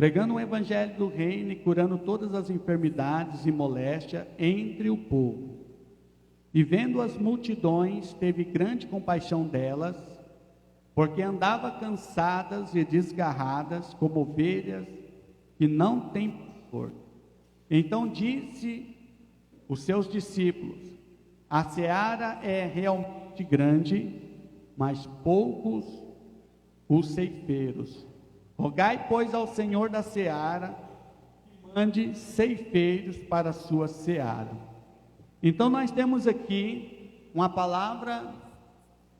pregando o evangelho do reino e curando todas as enfermidades e moléstias entre o povo. E vendo as multidões, teve grande compaixão delas, porque andavam cansadas e desgarradas, como ovelhas que não têm pastor. Então disse os seus discípulos: a seara é realmente grande, mas poucos os ceifeiros. Rogai, pois, ao Senhor da seara, que mande ceifeiros para a sua seara. Então nós temos aqui uma palavra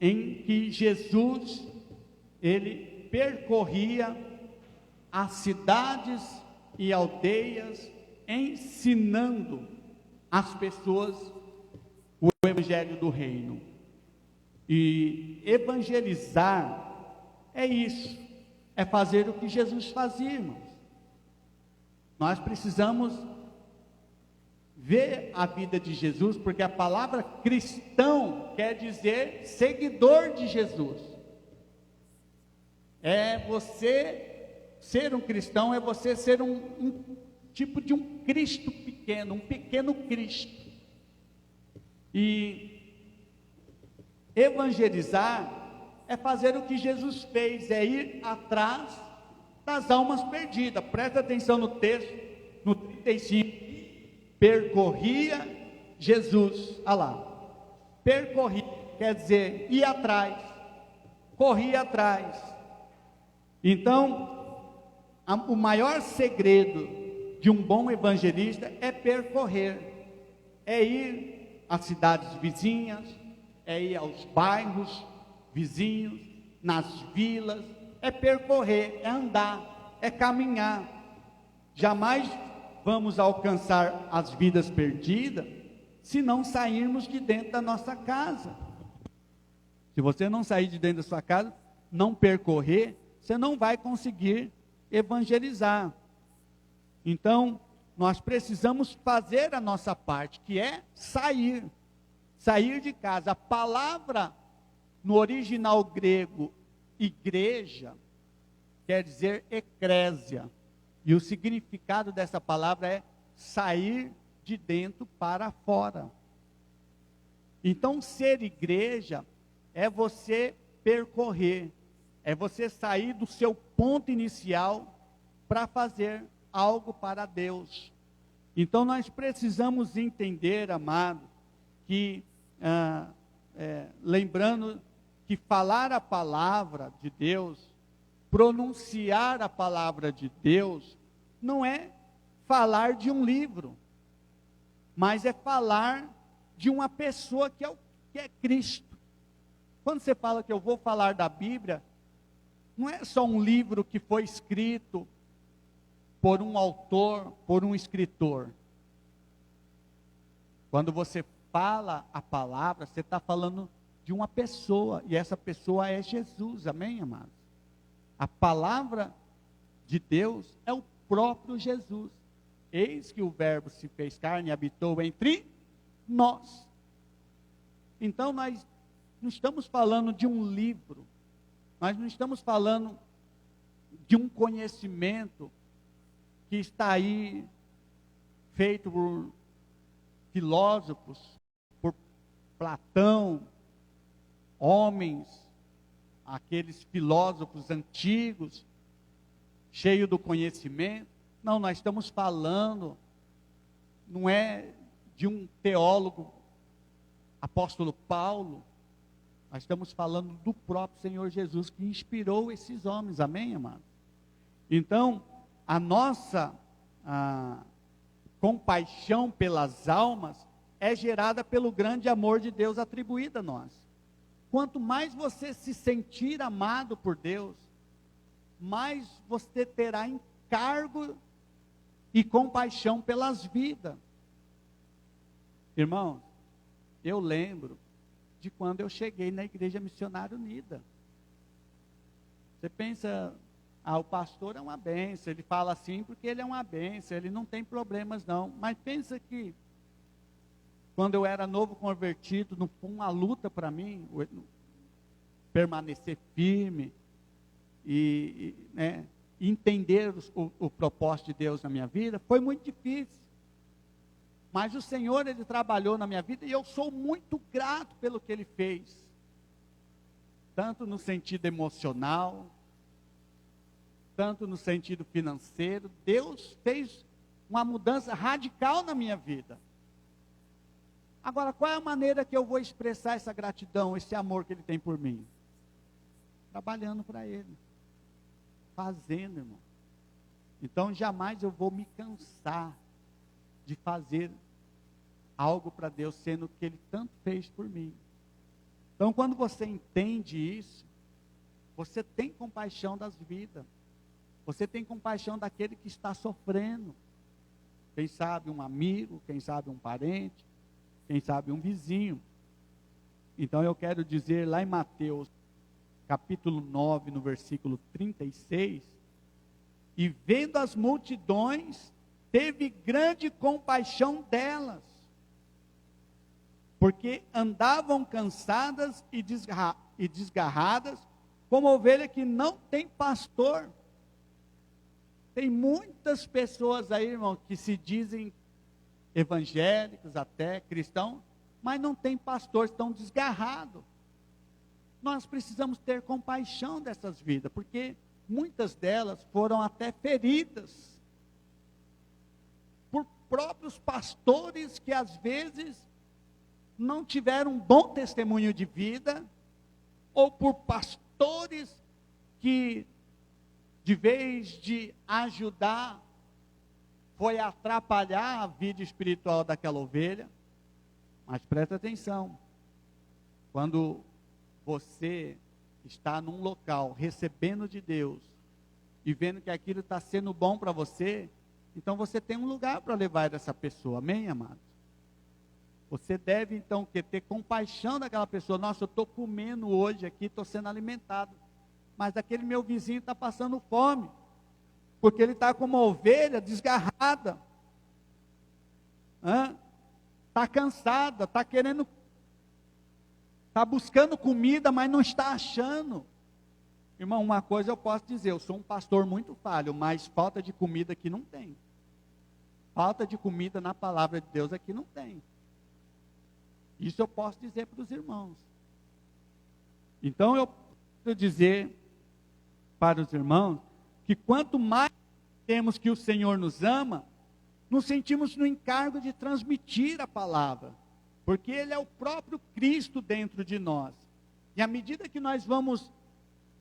em que Jesus, ele percorria as cidades e aldeias, ensinando as pessoas o evangelho do reino. E evangelizar é isso, é fazer o que Jesus fazia, irmãos. Nós precisamos ver a vida de Jesus, porque a palavra cristão quer dizer seguidor de Jesus. É você ser um cristão, é você ser um tipo de um Cristo pequeno, um pequeno Cristo. E evangelizar é fazer o que Jesus fez, é ir atrás das almas perdidas. Presta atenção no texto, no 35. Percorria Jesus, olha lá, percorria, quer dizer, ia atrás, corria atrás. Então, o maior segredo de um bom evangelista é percorrer, é ir às cidades vizinhas, é ir aos bairros vizinhos, nas vilas, é percorrer, é andar, é caminhar. Jamais vamos alcançar as vidas perdidas se não sairmos de dentro da nossa casa. Se você não sair de dentro da sua casa, não percorrer, você não vai conseguir evangelizar. Então, nós precisamos fazer a nossa parte, que é sair de casa. A palavra no original grego, igreja, quer dizer eclésia. E o significado dessa palavra é sair de dentro para fora. Então, ser igreja é você percorrer, é você sair do seu ponto inicial para fazer algo para Deus. Então, nós precisamos entender, amado, que, lembrando que falar a palavra de Deus, pronunciar a palavra de Deus, não é falar de um livro, mas é falar de uma pessoa que é Cristo. Quando você fala que eu vou falar da Bíblia, não é só um livro que foi escrito por um autor, por um escritor. Quando você fala a palavra, você está falando de uma pessoa, e essa pessoa é Jesus, amém, amados? A palavra de Deus é o próprio Jesus. Eis que o verbo se fez carne e habitou entre nós. Então nós não estamos falando de um livro, nós não estamos falando de um conhecimento que está aí feito por filósofos, por Platão, homens, aqueles filósofos antigos, cheios do conhecimento. Não, nós estamos falando, não é de um teólogo, apóstolo Paulo, nós estamos falando do próprio Senhor Jesus, que inspirou esses homens, amém, amados? Então, a nossa compaixão pelas almas é gerada pelo grande amor de Deus atribuído a nós. Quanto mais você se sentir amado por Deus, mais você terá encargo e compaixão pelas vidas. Irmãos, eu lembro de quando eu cheguei na Igreja Missionária Unida. Você pensa, o pastor é uma bênção, ele fala assim porque ele é uma bênção, ele não tem problemas não. Mas pensa que, quando eu era novo convertido, não foi uma luta para mim, permanecer firme, e entender o propósito de Deus na minha vida, foi muito difícil. Mas o Senhor, Ele trabalhou na minha vida e eu sou muito grato pelo que Ele fez. Tanto no sentido emocional, tanto no sentido financeiro. Deus fez uma mudança radical na minha vida. Agora, qual é a maneira que eu vou expressar essa gratidão, esse amor que Ele tem por mim? Trabalhando para Ele. Fazendo, irmão. Então, jamais eu vou me cansar de fazer algo para Deus, sendo que Ele tanto fez por mim. Então, quando você entende isso, você tem compaixão das vidas. Você tem compaixão daquele que está sofrendo. Quem sabe um amigo, quem sabe um parente, quem sabe um vizinho. Então, eu quero dizer lá em Mateus, capítulo 9, no versículo 36, e vendo as multidões, teve grande compaixão delas, porque andavam cansadas e desgarradas, como ovelha que não tem pastor. Tem muitas pessoas aí, irmão, que se dizem evangélicos, até cristãos, mas não tem pastor, estão desgarrados. Nós precisamos ter compaixão dessas vidas, porque muitas delas foram até feridas por próprios pastores que às vezes não tiveram um bom testemunho de vida, ou por pastores que, de vez de ajudar, foi atrapalhar a vida espiritual daquela ovelha. Mas presta atenção, quando você está num local recebendo de Deus e vendo que aquilo está sendo bom para você, então você tem um lugar para levar essa pessoa, amém, amados? Você deve então ter compaixão daquela pessoa. Nossa, eu estou comendo hoje aqui, estou sendo alimentado, mas aquele meu vizinho está passando fome, porque ele está com uma ovelha desgarrada, está cansada, está querendo, está buscando comida, mas não está achando. Irmão, uma coisa eu posso dizer, eu sou um pastor muito falho, mas falta de comida aqui não tem. Falta de comida na palavra de Deus aqui não tem. Isso eu posso dizer para os irmãos. Então eu posso dizer para os irmãos que quanto mais temos que o Senhor nos ama, nos sentimos no encargo de transmitir a palavra, porque Ele é o próprio Cristo dentro de nós. E à medida que nós vamos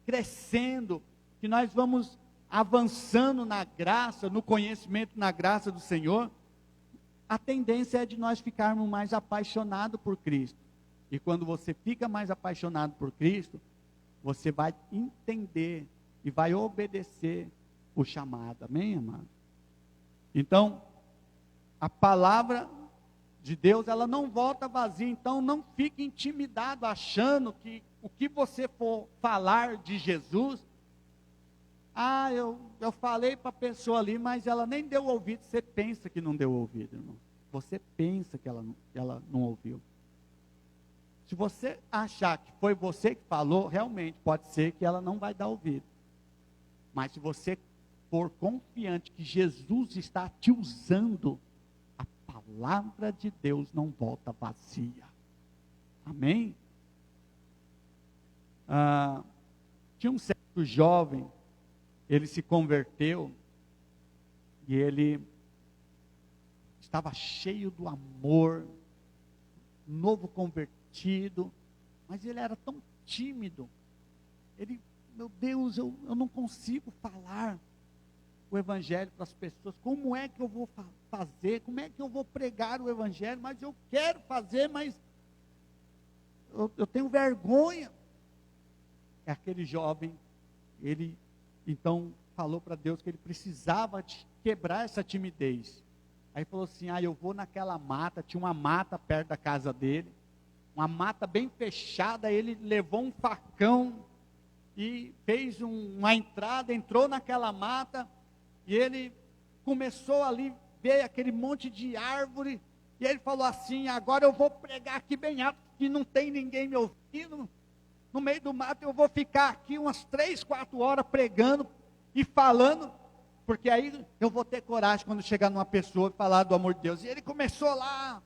crescendo, que nós vamos avançando na graça, no conhecimento, na graça do Senhor, a tendência é de nós ficarmos mais apaixonados por Cristo. E quando você fica mais apaixonado por Cristo, você vai entender e vai obedecer o chamado. Amém, amado? Então, a palavra de Deus, ela não volta vazia. Então, não fique intimidado achando que o que você for falar de Jesus, eu falei para a pessoa ali, mas ela nem deu ouvido. Você pensa que não deu ouvido, irmão. Você pensa que ela não ouviu. Se você achar que foi você que falou, realmente pode ser que ela não vai dar ouvido. Mas se você for confiante que Jesus está te usando, a palavra de Deus não volta vazia. Amém? Tinha um certo jovem, ele se converteu, e ele estava cheio do amor, novo convertido, mas ele era tão tímido. Ele, meu Deus, eu não consigo falar o evangelho para as pessoas. Como é que eu vou fazer? Como é que eu vou pregar o evangelho? Mas eu quero fazer, mas eu tenho vergonha. Aquele jovem, ele então falou para Deus que ele precisava quebrar essa timidez. Aí falou assim, eu vou naquela mata, tinha uma mata perto da casa dele, uma mata bem fechada, ele levou um facão e fez uma entrada, entrou naquela mata, e ele começou ali, ver aquele monte de árvore, e ele falou assim, agora eu vou pregar aqui bem alto, que não tem ninguém me ouvindo, no meio do mato eu vou ficar aqui umas 3, 4 horas pregando, e falando, porque aí eu vou ter coragem quando chegar numa pessoa e falar do amor de Deus. E ele começou lá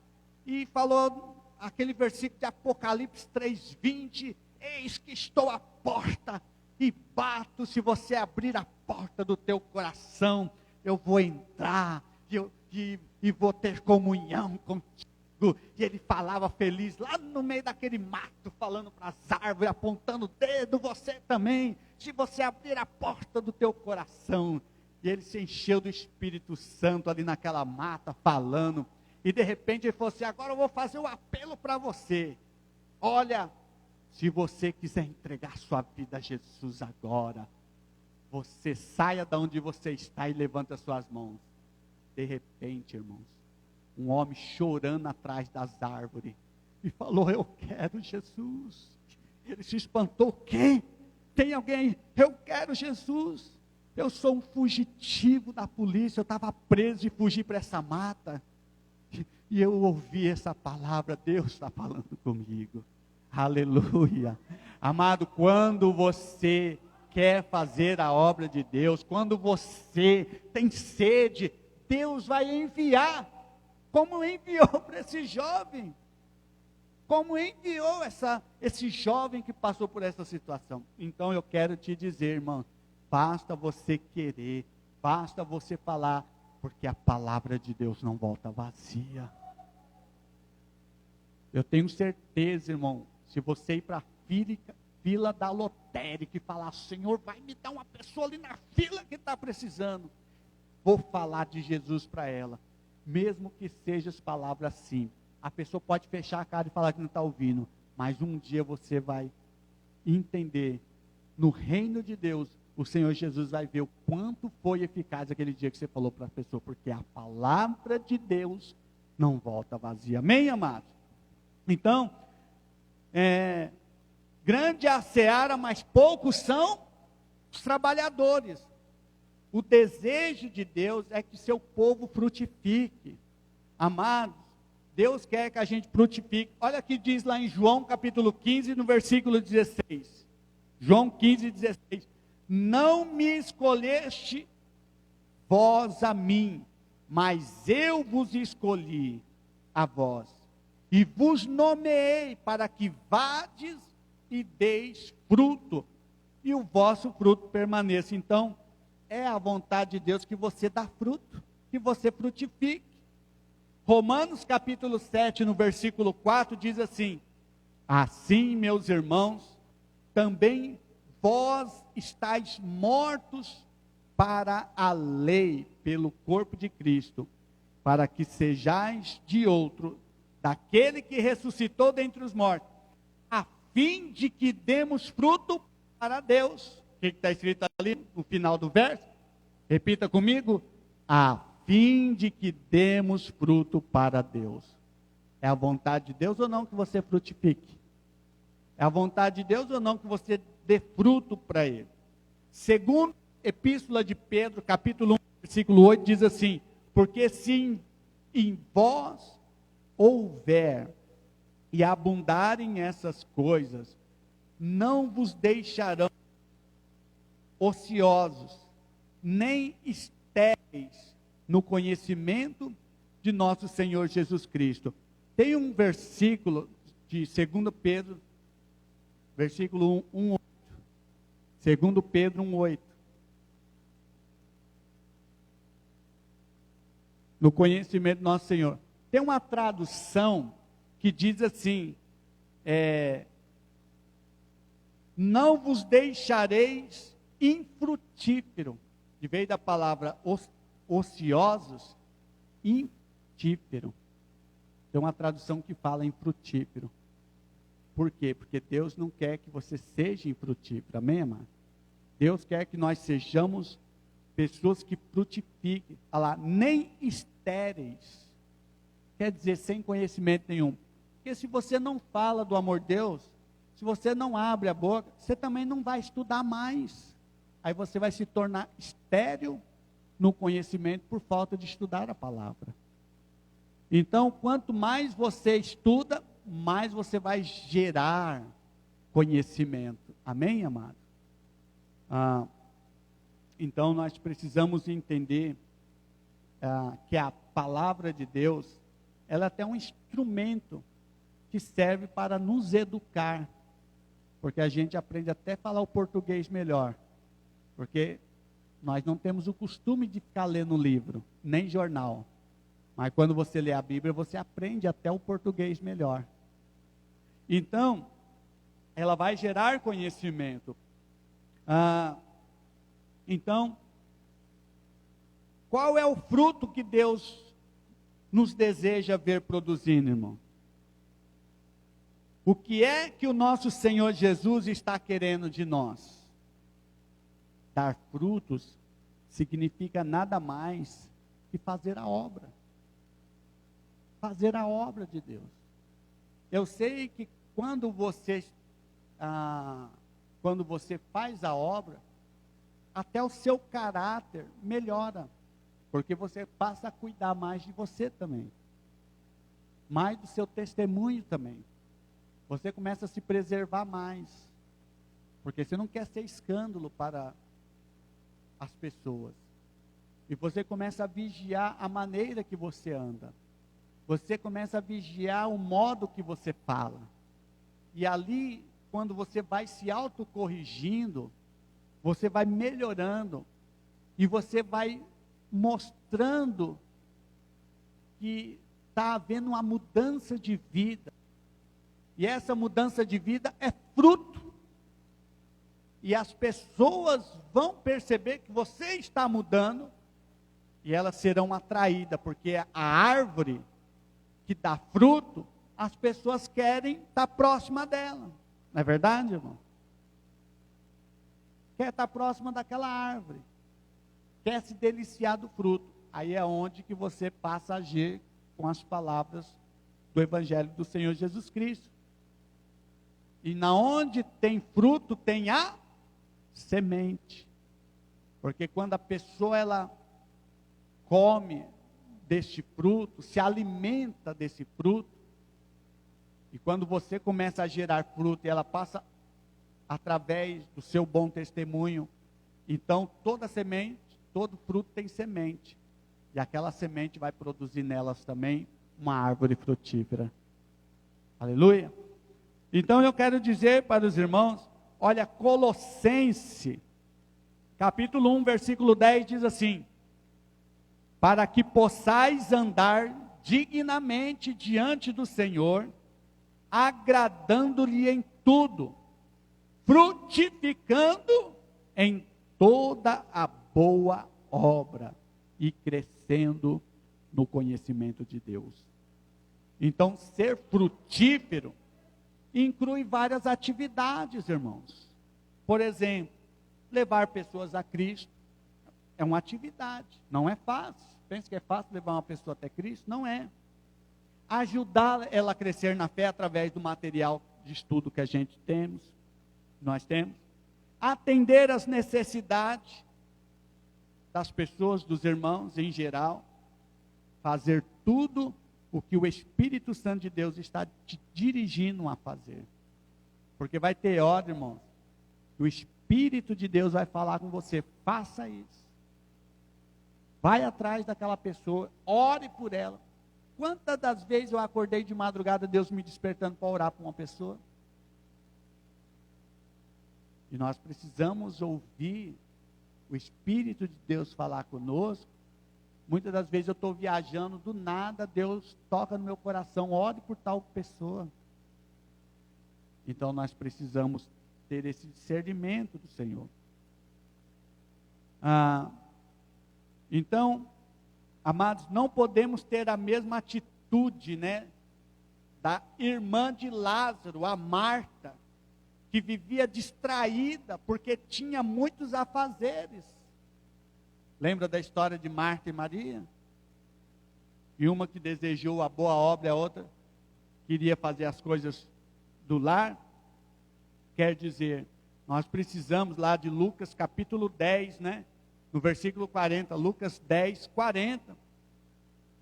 e falou aquele versículo de Apocalipse 3:20, eis que estou à porta e bato, se você abrir a porta do teu coração, eu vou entrar e vou ter comunhão contigo. E ele falava feliz, lá no meio daquele mato, falando para as árvores, apontando o dedo, você também, se você abrir a porta do teu coração. E ele se encheu do Espírito Santo ali naquela mata, falando, e de repente ele falou assim, agora eu vou fazer um apelo para você, olha, se você quiser entregar sua vida a Jesus agora, você saia de onde você está e levanta as suas mãos. De repente, irmãos, um homem chorando atrás das árvores, e falou, eu quero Jesus. Ele se espantou, quem? Tem alguém aí? Eu quero Jesus. Eu sou um fugitivo da polícia, eu estava preso e fugi para essa mata. E eu ouvi essa palavra, Deus está falando comigo. Aleluia. Amado, quando você quer fazer a obra de Deus, quando você tem sede, Deus vai enviar, como enviou para esse jovem, como enviou esse jovem que passou por essa situação. Então eu quero te dizer, irmão, basta você querer, basta você falar, porque a palavra de Deus não volta vazia. Eu tenho certeza, irmão, se você ir para a fila da lotérica e falar, Senhor, vai me dar uma pessoa ali na fila que está precisando, vou falar de Jesus para ela, mesmo que sejam as palavras simples. A pessoa pode fechar a cara e falar que não está ouvindo, mas um dia você vai entender, no reino de Deus, o Senhor Jesus vai ver o quanto foi eficaz aquele dia que você falou para a pessoa, porque a palavra de Deus não volta vazia. Amém, amados? Então, grande é a seara, mas poucos são os trabalhadores. O desejo de Deus é que seu povo frutifique. Amados, Deus quer que a gente frutifique. Olha o que diz lá em João capítulo 15, no versículo 16. João 15, 16. Não me escolheste vós a mim, mas eu vos escolhi a vós, e vos nomeei para que vades e deis fruto, e o vosso fruto permaneça. Então, é a vontade de Deus que você dá fruto, que você frutifique. Romanos capítulo 7, no versículo 4, diz assim, assim, meus irmãos, também vós estáis mortos para a lei, pelo corpo de Cristo, para que sejais de outro, daquele que ressuscitou dentre os mortos, a fim de que demos fruto para Deus. O que está escrito ali no final do verso? Repita comigo, a fim de que demos fruto para Deus. É a vontade de Deus ou não que você frutifique? É a vontade de Deus ou não que você dê fruto para Ele? Segundo Epístola de Pedro, capítulo 1, versículo 8, diz assim, porque se em vós houver e abundarem essas coisas, não vos deixarão ociosos, nem estéreis no conhecimento de nosso Senhor Jesus Cristo. Tem um versículo de 2 Pedro, versículo 1, 2 Pedro 1:8. No conhecimento do nosso Senhor. Tem uma tradução que diz assim, não vos deixareis infrutífero, de vez da palavra ociosos, infrutífero. Tem uma tradução que fala infrutífero. Por quê? Porque Deus não quer que você seja infrutífero, amém, amado? Deus quer que nós sejamos pessoas que frutifiquem, olha lá, nem estéreis, quer dizer, sem conhecimento nenhum. Porque se você não fala do amor de Deus, se você não abre a boca, você também não vai estudar mais. Aí você vai se tornar estéril no conhecimento por falta de estudar a palavra. Então, quanto mais você estuda, mais você vai gerar conhecimento. Amém, amado? Então nós precisamos entender que a palavra de Deus, ela é até um instrumento que serve para nos educar, porque a gente aprende até a falar o português melhor, porque nós não temos o costume de ficar lendo livro, nem jornal, mas quando você lê a Bíblia, você aprende até o português melhor. Então, ela vai gerar conhecimento. Então, qual é o fruto que Deus nos deseja ver produzindo, irmão? O que é que o nosso Senhor Jesus está querendo de nós? Dar frutos significa nada mais que fazer a obra. Fazer a obra de Deus. Eu sei que quando você faz a obra, até o seu caráter melhora, porque você passa a cuidar mais de você também, mais do seu testemunho também. Você começa a se preservar mais, porque você não quer ser escândalo para as pessoas. E você começa a vigiar a maneira que você anda. Você começa a vigiar o modo que você fala. E ali, quando você vai se autocorrigindo, você vai melhorando. E você vai mostrando que está havendo uma mudança de vida. E essa mudança de vida é fruto. E as pessoas vão perceber que você está mudando. E elas serão atraídas, porque a árvore que dá fruto, as pessoas querem estar próxima dela. Não é verdade, irmão? Quer estar próxima daquela árvore. Quer se deliciar do fruto. Aí é onde que você passa a agir com as palavras do Evangelho do Senhor Jesus Cristo. E na onde tem fruto, tem a semente. Porque quando a pessoa, ela come deste fruto, se alimenta desse fruto, e quando você começa a gerar fruto, e ela passa através do seu bom testemunho, então toda semente, todo fruto tem semente, e aquela semente vai produzir nelas também uma árvore frutífera. Aleluia! Então eu quero dizer para os irmãos, olha, Colossenses, capítulo 1, versículo 10, diz assim: para que possais andar dignamente diante do Senhor, agradando-lhe em tudo, frutificando em toda a boa obra e crescendo no conhecimento de Deus. Então, ser frutífero inclui várias atividades, irmãos. Por exemplo, levar pessoas a Cristo é uma atividade, não é fácil. Pensa que é fácil levar uma pessoa até Cristo? Não é. Ajudar ela a crescer na fé através do material de estudo que nós temos. Atender às necessidades das pessoas, dos irmãos em geral. Fazer tudo o que o Espírito Santo de Deus está te dirigindo a fazer. Porque vai ter hora, irmãos, que o Espírito de Deus vai falar com você: faça isso. Vai atrás daquela pessoa, ore por ela. Quantas das vezes eu acordei de madrugada, Deus me despertando para orar por uma pessoa? E nós precisamos ouvir o Espírito de Deus falar conosco. Muitas das vezes eu estou viajando, do nada Deus toca no meu coração: ore por tal pessoa. Então nós precisamos ter esse discernimento do Senhor. Então, amados, não podemos ter a mesma atitude, da irmã de Lázaro, a Marta, que vivia distraída porque tinha muitos afazeres. Lembra da história de Marta e Maria? E uma que desejou a boa obra, a outra queria fazer as coisas do lar. Quer dizer, nós precisamos lá de Lucas capítulo 10, no versículo 40, Lucas 10, 40.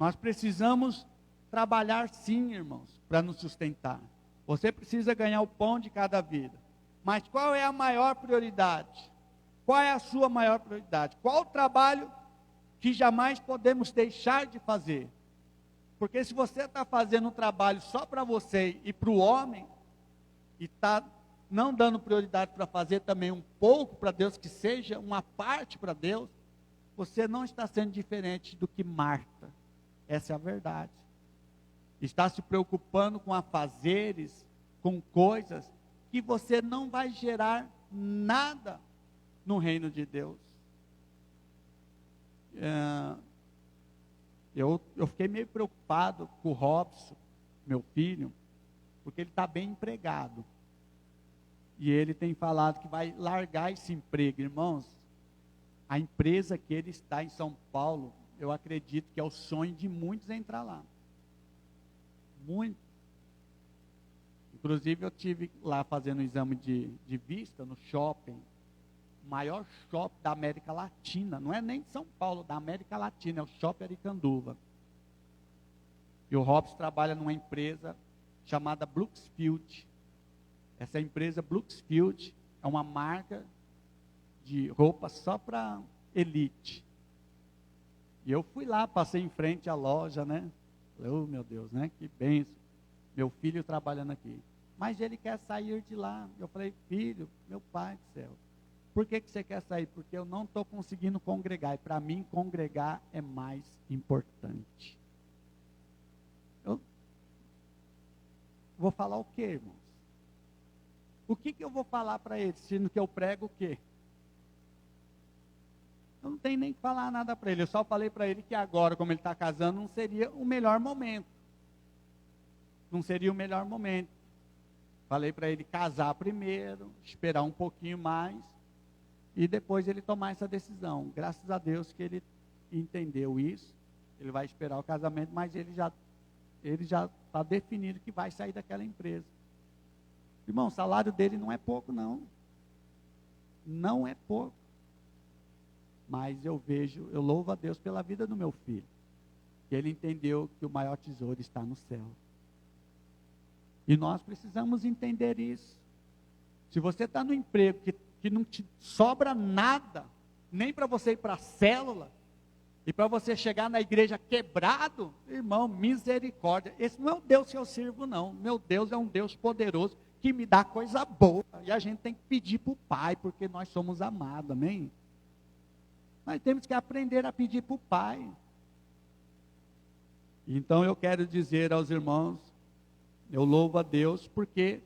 Nós precisamos trabalhar sim, irmãos, para nos sustentar. Você precisa ganhar o pão de cada vida. Mas qual é a maior prioridade? Qual é a sua maior prioridade? Qual o trabalho que jamais podemos deixar de fazer? Porque se você está fazendo um trabalho só para você e para o homem, e está não dando prioridade para fazer também um pouco para Deus, que seja uma parte para Deus, você não está sendo diferente do que Marta. Essa é a verdade. Está se preocupando com afazeres, com coisas que você não vai gerar nada no reino de Deus. Eu fiquei meio preocupado com o Robson, meu filho, porque ele está bem empregado. E ele tem falado que vai largar esse emprego. Irmãos, a empresa que ele está em São Paulo, eu acredito que é o sonho de muitos entrar lá. Muito. Inclusive eu tive lá fazendo um exame de vista no shopping, o maior shopping da América Latina, não é nem de São Paulo, da América Latina, é o Shopping Aricanduva. E o Robson trabalha numa empresa chamada Brooksfield. Essa empresa Brooksfield é uma marca de roupa só para elite. E eu fui lá, passei em frente à loja, né? Falei, oh meu Deus, né? Que bênção. Meu filho trabalhando aqui. Mas ele quer sair de lá. Eu falei, filho, meu pai do céu. Por que você quer sair? Porque eu não estou conseguindo congregar. E para mim, congregar é mais importante. Eu vou falar o quê, irmãos? O que eu vou falar para ele, sendo que eu prego o quê? Eu não tenho nem que falar nada para ele. Eu só falei para ele que agora, como ele está casando, não seria o melhor momento. Não seria o melhor momento. Falei para ele casar primeiro, esperar um pouquinho mais, e depois ele tomar essa decisão. Graças a Deus que ele entendeu isso. Ele vai esperar o casamento, mas ele já está definido que vai sair daquela empresa. Irmão, o salário dele não é pouco, não. Não é pouco. Mas eu louvo a Deus pela vida do meu filho. Que ele entendeu que o maior tesouro está no céu. E nós precisamos entender isso. Se você está no emprego que não te sobra nada, nem para você ir para a célula, e para você chegar na igreja quebrado, irmão, misericórdia. Esse não é o Deus que eu sirvo, não. Meu Deus é um Deus poderoso, que me dá coisa boa. E a gente tem que pedir para o Pai, porque nós somos amados, amém? Nós temos que aprender a pedir para o Pai. Então eu quero dizer aos irmãos, eu louvo a Deus, porque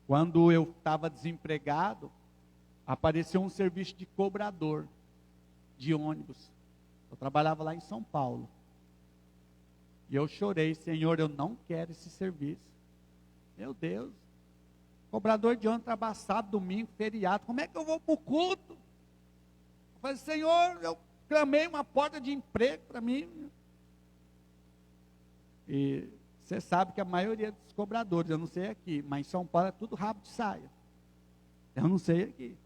quando eu estava desempregado, apareceu um serviço de cobrador de ônibus. Eu trabalhava lá em São Paulo. E eu chorei, Senhor, eu não quero esse serviço. Meu Deus, cobrador de ônibus trabalha sábado, domingo, feriado, como é que eu vou para o culto? Eu falei, Senhor, eu clamei uma porta de emprego para mim. E você sabe que a maioria dos cobradores, eu não sei aqui, mas em São Paulo é tudo rabo de saia. Eu não sei aqui.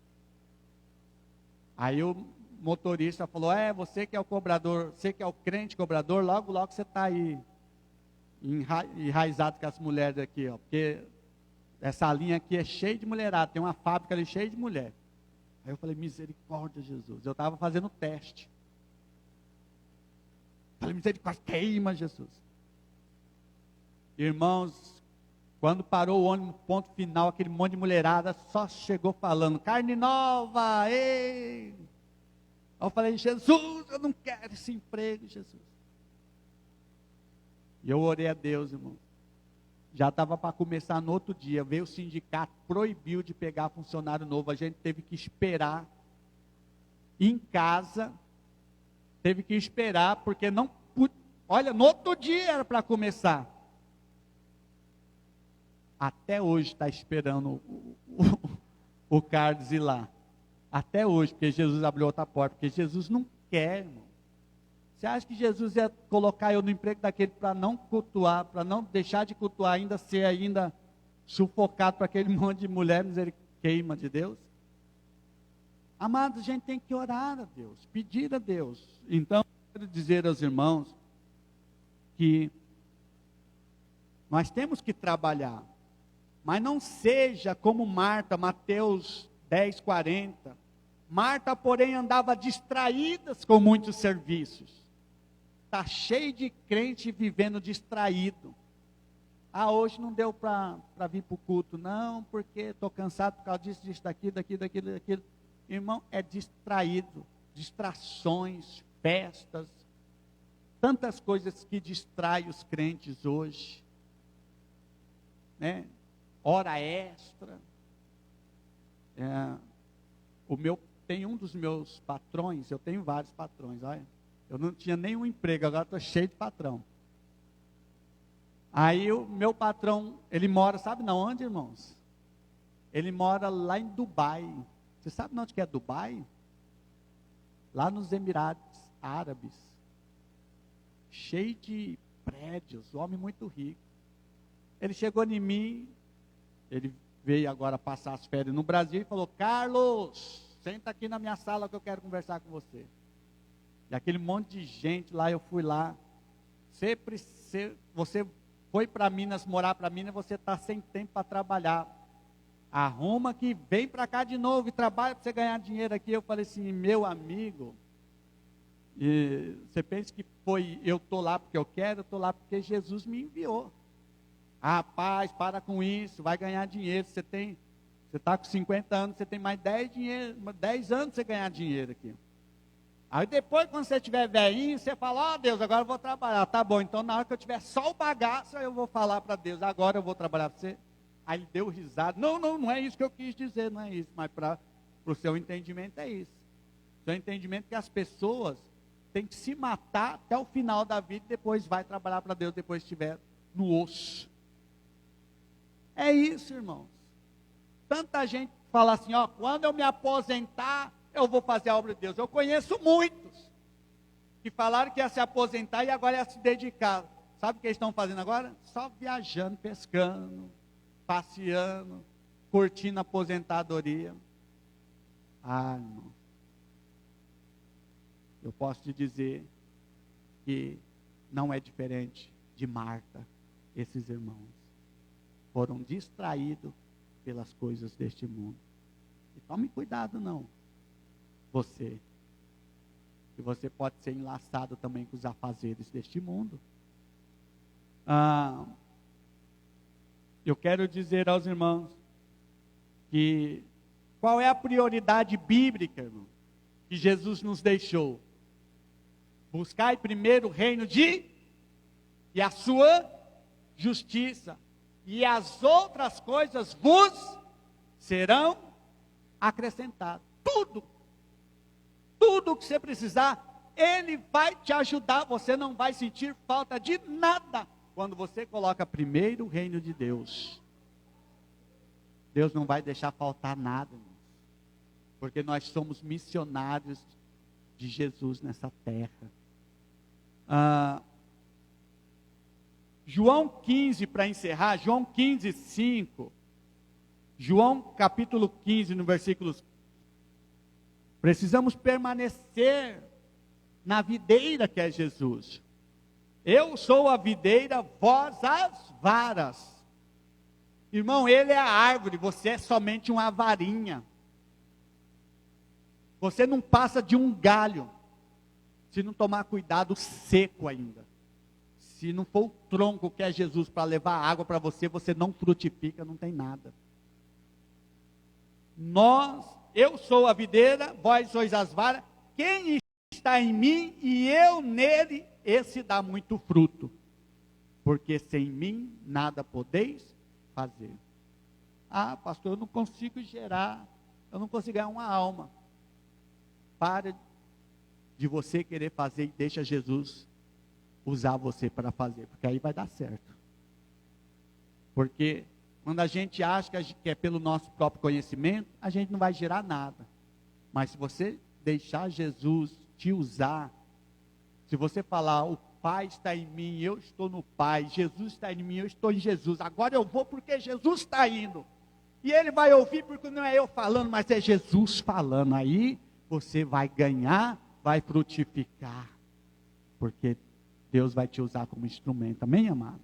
Aí o motorista falou, você que é o cobrador, você que é o crente cobrador, logo você está aí enraizado com as mulheres aqui, ó, porque essa linha aqui é cheia de mulherada, tem uma fábrica ali cheia de mulher. Aí eu falei, misericórdia, Jesus. Eu estava fazendo teste. Falei, misericórdia, queima, Jesus. Irmãos, quando parou o ônibus no ponto final, aquele monte de mulherada só chegou falando, carne nova, ei! Aí eu falei, Jesus, eu não quero esse emprego, Jesus. E eu orei a Deus, irmão. Já estava para começar no outro dia, veio o sindicato, proibiu de pegar funcionário novo, a gente teve que esperar em casa, teve que esperar, porque não, olha, no outro dia era para começar. Até hoje está esperando o Carlos ir lá. Até hoje, porque Jesus abriu outra porta, porque Jesus não quer, irmão. Você acha que Jesus ia colocar eu no emprego daquele para não cultuar, para não deixar de cultuar, ainda ser ainda sufocado para aquele monte de mulher queima de Deus? Amados, a gente tem que orar a Deus, pedir a Deus. Então, eu quero dizer aos irmãos que nós temos que trabalhar, Mas não seja como Marta, Mateus 10:40. Marta, porém, andava distraída com muitos serviços. Está cheio de crente vivendo distraído. Ah, hoje não deu para vir para o culto, não, porque estou cansado por causa disso, daquilo. Irmão, é distraído. Distrações, festas, tantas coisas que distraem os crentes hoje. Né? Hora extra. Tem um dos meus patrões, eu tenho vários patrões, olha. Eu não tinha nenhum emprego, agora estou cheio de patrão. Aí o meu patrão, ele mora, sabe na onde, irmãos? Ele mora lá em Dubai. Você sabe onde que é Dubai? Lá nos Emirados Árabes. Cheio de prédios, homem muito rico. Ele chegou em mim, ele veio agora passar as férias no Brasil e falou: Carlos, senta aqui na minha sala que eu quero conversar com você. E aquele monte de gente lá, eu fui lá. Você foi para Minas, morar para Minas, você está sem tempo para trabalhar. Arruma que vem para cá de novo e trabalha para você ganhar dinheiro aqui. Eu falei assim: meu amigo, você pensa que eu estou lá porque eu quero? Eu estou lá porque Jesus me enviou. Rapaz, para com isso, vai ganhar dinheiro. Você está com 50 anos, você tem mais 10 anos para você ganhar dinheiro aqui. Aí depois, quando você estiver velhinho, você fala: ó Deus, agora eu vou trabalhar. Tá bom, então na hora que eu tiver só o bagaço, eu vou falar para Deus: agora eu vou trabalhar para você. Aí ele deu risada: não é isso que eu quis dizer, não é isso. Mas para o seu entendimento é isso. Seu entendimento é que as pessoas têm que se matar até o final da vida e depois vai trabalhar para Deus, depois estiver no osso. É isso, irmãos. Tanta gente fala assim: ó, quando eu me aposentar, eu vou fazer a obra de Deus. Eu conheço muitos que falaram que ia se aposentar e agora ia se dedicar. Sabe o que eles estão fazendo agora? Só viajando, pescando, passeando, curtindo a aposentadoria. Ah, irmão, eu posso te dizer que não é diferente de Marta. Esses irmãos foram distraídos pelas coisas deste mundo. E tome cuidado não. Que você pode ser enlaçado também com os afazeres deste mundo. Eu quero dizer aos irmãos que qual é a prioridade bíblica, irmão, que Jesus nos deixou? Buscai primeiro o reino e a sua justiça, e as outras coisas vos serão acrescentadas. Tudo que você precisar, Ele vai te ajudar. Você não vai sentir falta de nada quando você coloca primeiro o reino de Deus. Deus não vai deixar faltar nada, irmãos, porque nós somos missionários de Jesus nessa terra. João 15, para encerrar, João 15, 5. João capítulo 15, no versículo. Precisamos permanecer na videira que é Jesus. Eu sou a videira, vós as varas. Irmão, Ele é a árvore, você é somente uma varinha. Você não passa de um galho, se não tomar cuidado, seco ainda. Se não for o tronco que é Jesus para levar água para você, você não frutifica, não tem nada. Eu sou a videira, vós sois as varas. Quem está em mim e eu nele, esse dá muito fruto. Porque sem mim nada podeis fazer. Ah, pastor, eu não consigo gerar, eu não consigo ganhar uma alma. Para de você querer fazer e deixa Jesus usar você para fazer, porque aí vai dar certo. Porque quando a gente acha que é pelo nosso próprio conhecimento, a gente não vai gerar nada. Mas se você deixar Jesus te usar, se você falar: o Pai está em mim, eu estou no Pai, Jesus está em mim, eu estou em Jesus, agora eu vou porque Jesus está indo, e Ele vai ouvir porque não é eu falando, mas é Jesus falando. Aí você vai ganhar, vai frutificar, porque Deus vai te usar como instrumento. Amém, amado?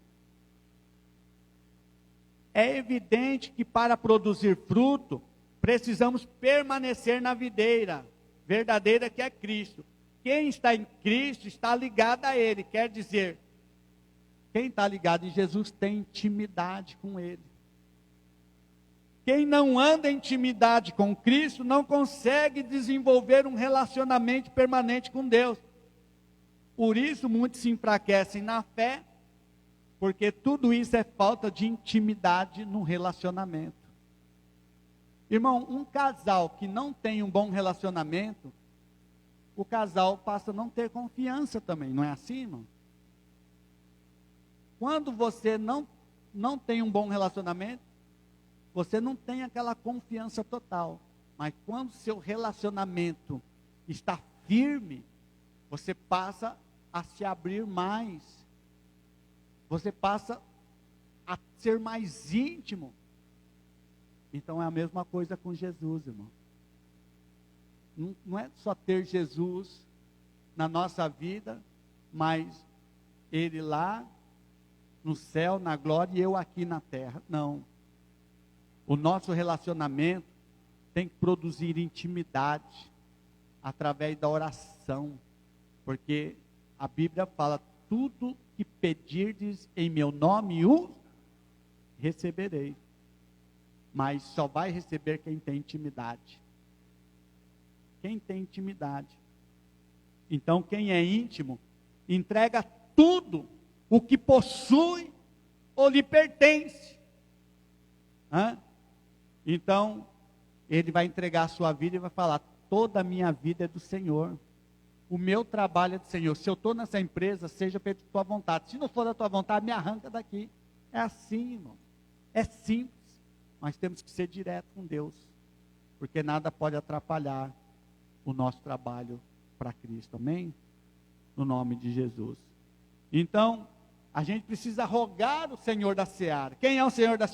É evidente que para produzir fruto, precisamos permanecer na videira verdadeira que é Cristo. Quem está em Cristo está ligado a Ele, quer dizer, quem está ligado em Jesus tem intimidade com Ele. Quem não anda em intimidade com Cristo não consegue desenvolver um relacionamento permanente com Deus. Por isso muitos se enfraquecem na fé, porque tudo isso é falta de intimidade no relacionamento. Irmão, um casal que não tem um bom relacionamento, o casal passa a não ter confiança também, não é assim, irmão? Quando você não tem um bom relacionamento, você não tem aquela confiança total. Mas quando seu relacionamento está firme, você passa a se abrir mais. Você passa a ser mais íntimo. Então é a mesma coisa com Jesus, irmão. Não é só ter Jesus na nossa vida, mas Ele lá no céu, na glória, e eu aqui na terra. Não. O nosso relacionamento tem que produzir intimidade através da oração, porque a Bíblia fala: tudo que pedirdes em meu nome, o receberei. Mas só vai receber quem tem intimidade. Quem tem intimidade. Então, quem é íntimo, entrega tudo o que possui ou lhe pertence. Então, ele vai entregar a sua vida e vai falar: toda a minha vida é do Senhor. O meu trabalho é do Senhor. Se eu estou nessa empresa, seja feita a tua vontade. Se não for da tua vontade, me arranca daqui. É assim, irmão. É simples. Mas temos que ser direto com Deus. Porque nada pode atrapalhar o nosso trabalho para Cristo. Amém? No nome de Jesus. Então, a gente precisa rogar o Senhor da seara. Quem é o Senhor da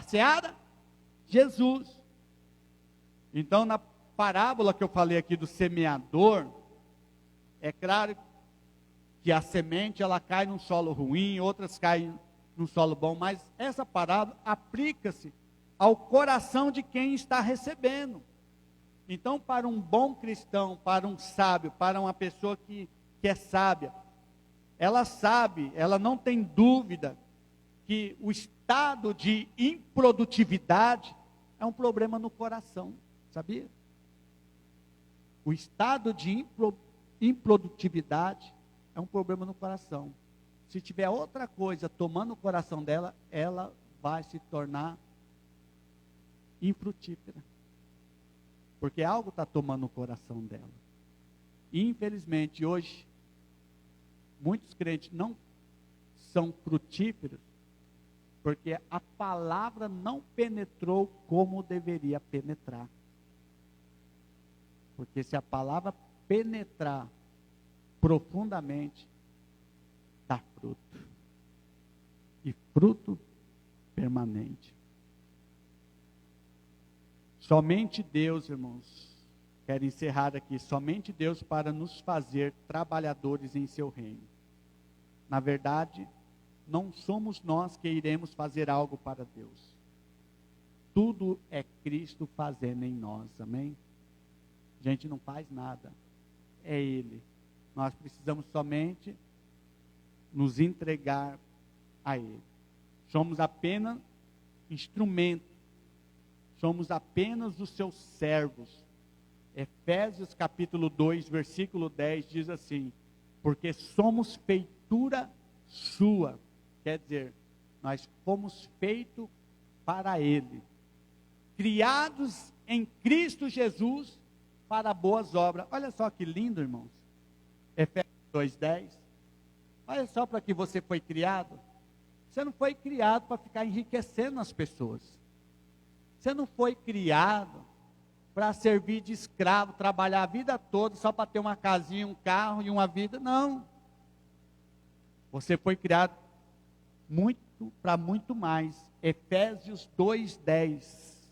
seara? Jesus. Então, na parábola que eu falei aqui do semeador, é claro que a semente ela cai num solo ruim, outras caem num solo bom, mas essa parábola aplica-se ao coração de quem está recebendo. Então, para um bom cristão, para um sábio, para uma pessoa que é sábia, ela sabe, ela não tem dúvida que o estado de improdutividade é um problema no coração, sabia? O estado de improdutividade é um problema no coração. Se tiver outra coisa tomando o coração dela, ela vai se tornar infrutífera. Porque algo está tomando o coração dela. E, infelizmente, hoje, muitos crentes não são frutíferos, porque a palavra não penetrou como deveria penetrar. Porque se a palavra penetrar profundamente, dá fruto. E fruto permanente. Somente Deus, irmãos, quero encerrar aqui, somente Deus para nos fazer trabalhadores em seu reino. Na verdade, não somos nós que iremos fazer algo para Deus. Tudo é Cristo fazendo em nós, amém? A gente não faz nada, é Ele. Nós precisamos somente nos entregar a Ele. Somos apenas instrumento. Somos apenas os seus servos. Efésios capítulo 2, versículo 10 diz assim: porque somos feitura sua. Quer dizer, nós fomos feitos para Ele. Criados em Cristo Jesus para boas obras. Olha só que lindo, irmãos. Efésios 2:10. Olha só para que você foi criado. Você não foi criado para ficar enriquecendo as pessoas. Você não foi criado para servir de escravo, trabalhar a vida toda só para ter uma casinha, um carro e uma vida. Não. Você foi criado para muito mais. Efésios 2:10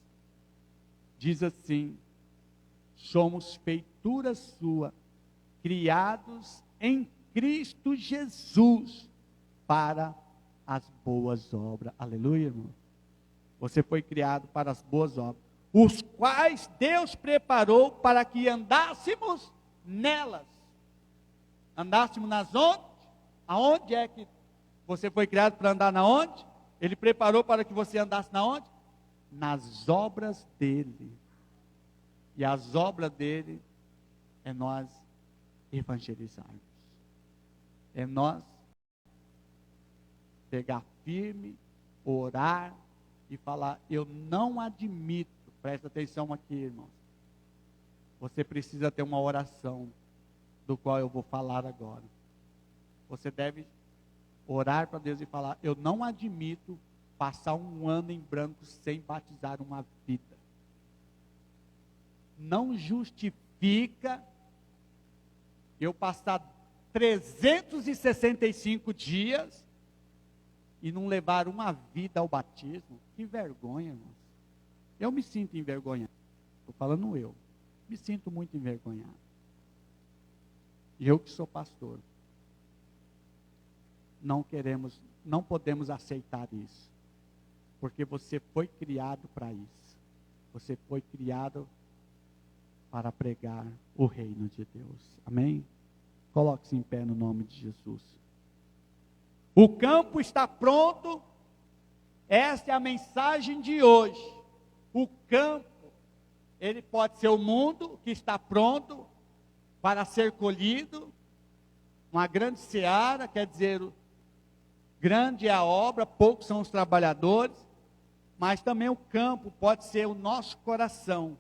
diz assim: somos feitura sua, criados em Cristo Jesus para as boas obras. Aleluia, irmão. Você foi criado para as boas obras, os quais Deus preparou para que andássemos nelas. Andássemos nas onde? Aonde é que você foi criado para andar na onde? Ele preparou para que você andasse na onde? Nas obras dele. E as obras dele é nós evangelizarmos. É nós pegar firme, orar e falar: eu não admito, presta atenção aqui, irmãos. Você precisa ter uma oração, do qual eu vou falar agora. Você deve orar para Deus e falar: eu não admito passar um ano em branco sem batizar uma vida. Não justifica eu passar 365 dias e não levar uma vida ao batismo. Que vergonha, irmãos. Eu me sinto envergonhado. Estou falando eu. Me sinto muito envergonhado. E eu que sou pastor. Não podemos aceitar isso. Porque você foi criado para isso. Você foi criado para pregar o reino de Deus. Amém? Coloque-se em pé no nome de Jesus. O campo está pronto. Esta é a mensagem de hoje. O campo, ele pode ser o mundo que está pronto para ser colhido. Uma grande seara, quer dizer, grande é a obra, poucos são os trabalhadores. Mas também o campo pode ser o nosso coração.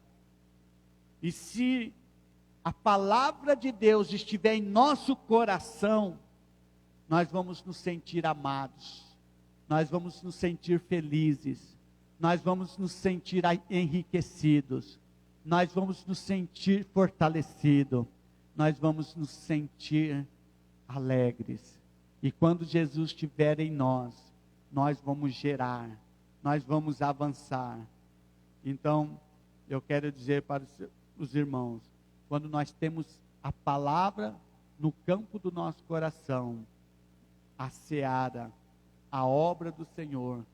E se a palavra de Deus estiver em nosso coração, nós vamos nos sentir amados, nós vamos nos sentir felizes, nós vamos nos sentir enriquecidos, nós vamos nos sentir fortalecidos, nós vamos nos sentir alegres. E quando Jesus estiver em nós, nós vamos gerar, nós vamos avançar. Então, eu quero dizer para os irmãos, quando nós temos a palavra no campo do nosso coração, a seara, a obra do Senhor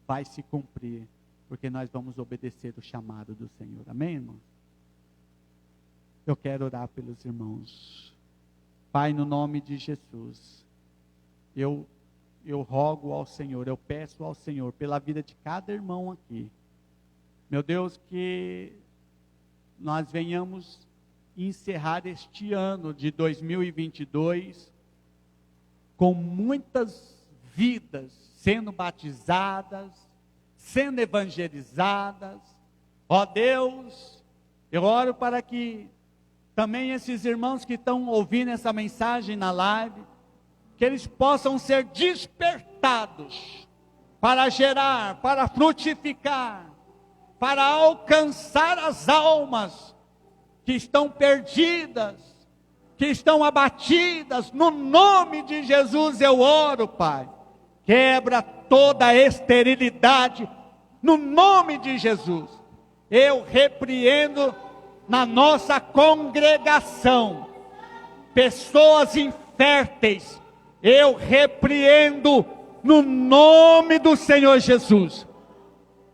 vai se cumprir, porque nós vamos obedecer o chamado do Senhor. Amém, irmãos? Eu quero orar pelos irmãos. Pai, no nome de Jesus, eu rogo ao Senhor, eu peço ao Senhor, pela vida de cada irmão aqui, meu Deus, que nós venhamos encerrar este ano de 2022 com muitas vidas sendo batizadas, sendo evangelizadas. Ó Deus, eu oro para que também esses irmãos que estão ouvindo essa mensagem na live, que eles possam ser despertados para gerar, para frutificar, para alcançar as almas que estão perdidas, que estão abatidas. No nome de Jesus eu oro, Pai. Quebra toda a esterilidade, no nome de Jesus. Eu repreendo na nossa congregação pessoas inférteis. Eu repreendo no nome do Senhor Jesus.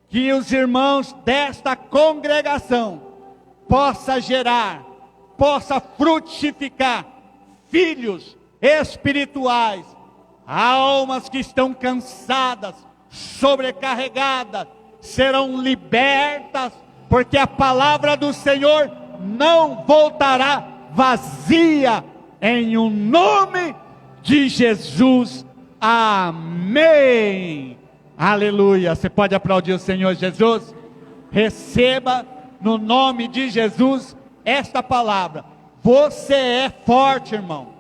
Que os irmãos desta congregação possa gerar, possa frutificar filhos espirituais, almas que estão cansadas, sobrecarregadas, serão libertas, porque a palavra do Senhor não voltará vazia, em o nome de Jesus. Amém. Aleluia. Você pode aplaudir o Senhor Jesus? Receba no nome de Jesus esta palavra. Você é forte, irmão.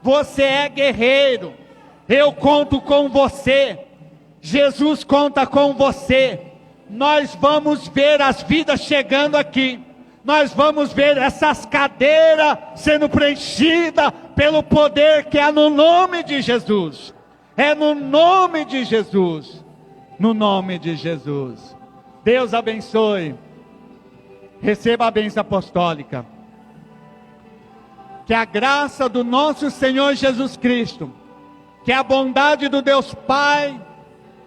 Você é guerreiro. Eu conto com você. Jesus conta com você. Nós vamos ver as vidas chegando aqui. Nós vamos ver essas cadeiras sendo preenchidas pelo poder que há no nome de Jesus. É no nome de Jesus. No nome de Jesus. Deus abençoe. Receba a bênção apostólica. Que a graça do nosso Senhor Jesus Cristo, que a bondade do Deus Pai,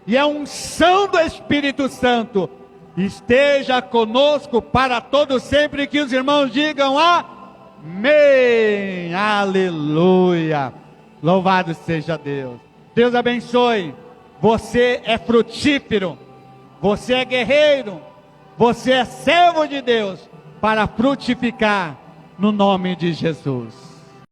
e a unção do Espírito Santo esteja conosco para todo sempre, que os irmãos digam amém, aleluia, louvado seja Deus. Deus abençoe, você é frutífero, você é guerreiro, você é servo de Deus, para frutificar no nome de Jesus.